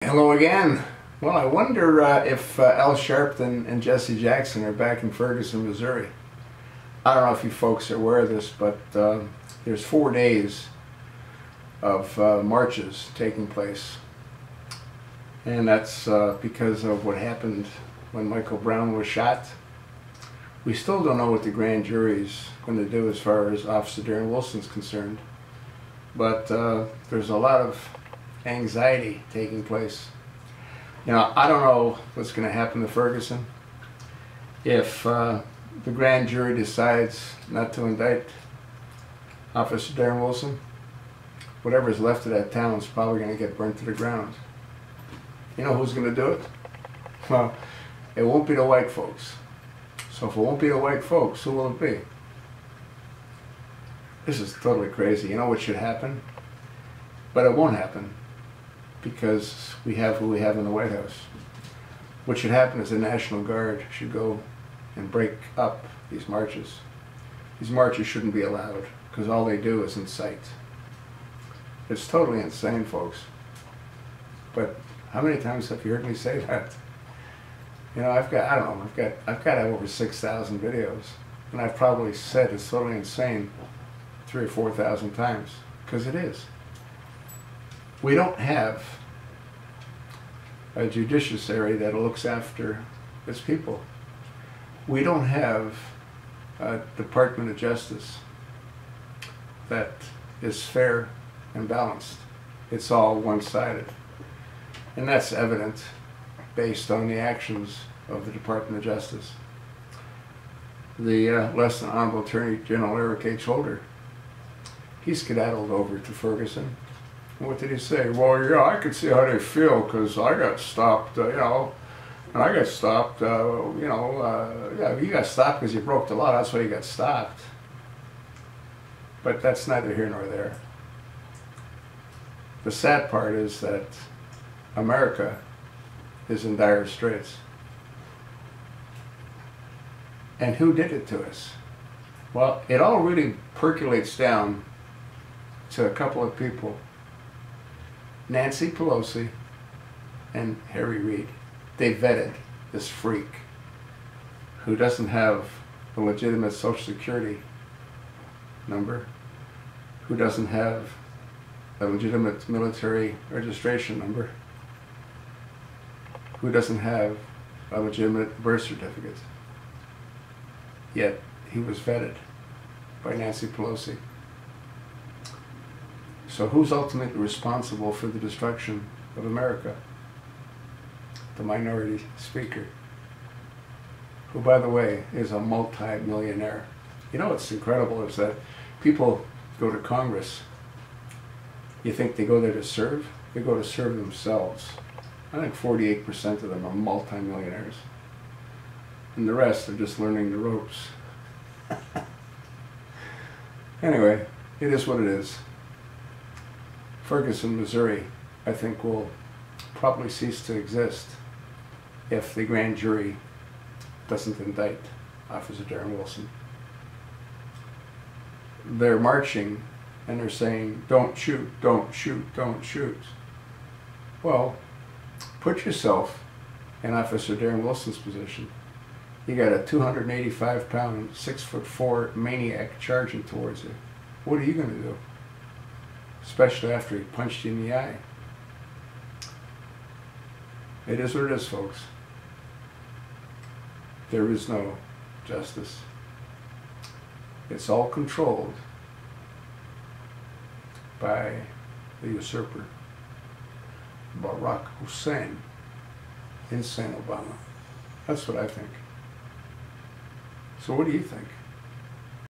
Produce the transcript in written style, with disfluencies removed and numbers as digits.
Hello again. Well, I wonder if Al Sharpton and Jesse Jackson are back in Ferguson, Missouri. I don't know if you folks are aware of this, but there's 4 days of marches taking place. And that's because of what happened when Michael Brown was shot. We still don't know what the grand jury's going to do as far as Officer Darren Wilson's concerned. But there's a lot of anxiety taking place. You know, I don't know what's going to happen to Ferguson if the grand jury decides not to indict Officer Darren Wilson. Whatever's left of that town is probably going to get burnt to the ground. You know who's going to do it? Well, it won't be the white folks. So if it won't be the white folks, who will it be? This is totally crazy. You know what should happen? But it won't happen, because we have who we have in the White House. What should happen is the National Guard should go and break up these marches. These marches shouldn't be allowed, because all they do is incite. It's totally insane, folks. But how many times have you heard me say that? You know, I've got over 6,000 videos, and I've probably said it's totally insane 3,000 or 4,000 times, because it is. We don't have a judiciary that looks after its people. We don't have a Department of Justice that is fair and balanced. It's all one-sided. And that's evident based on the actions of the Department of Justice. The less than Honorable Attorney General Eric H. Holder, he skedaddled over to Ferguson. What did he say? Well, yeah, I could see how they feel, because I got stopped, you know, and I got stopped, yeah, you got stopped because you broke the law, that's why you got stopped. But that's neither here nor there. The sad part is that America is in dire straits. And who did it to us? Well, it all really percolates down to a couple of people. Nancy Pelosi and Harry Reid. They vetted this freak who doesn't have a legitimate Social Security number, who doesn't have a legitimate military registration number, who doesn't have a legitimate birth certificate. Yet he was vetted by Nancy Pelosi. So who's ultimately responsible for the destruction of America? The minority speaker, who, by the way, is a multi-millionaire. You know what's incredible is that people go to Congress. You think they go there to serve? They go to serve themselves. I think 48% of them are multi-millionaires. And the rest are just learning the ropes. Anyway, it is what it is. Ferguson, Missouri, I think, will probably cease to exist if the grand jury doesn't indict Officer Darren Wilson. They're marching and they're saying, don't shoot, don't shoot, don't shoot. Well, put yourself in Officer Darren Wilson's position. You got a 285-pound, 6'4" maniac charging towards you. What are you going to do? Especially after he punched you in the eye. It is what it is, folks. There is no justice. It's all controlled by the usurper, Barack Hussein, insane Obama. That's what I think. So what do you think?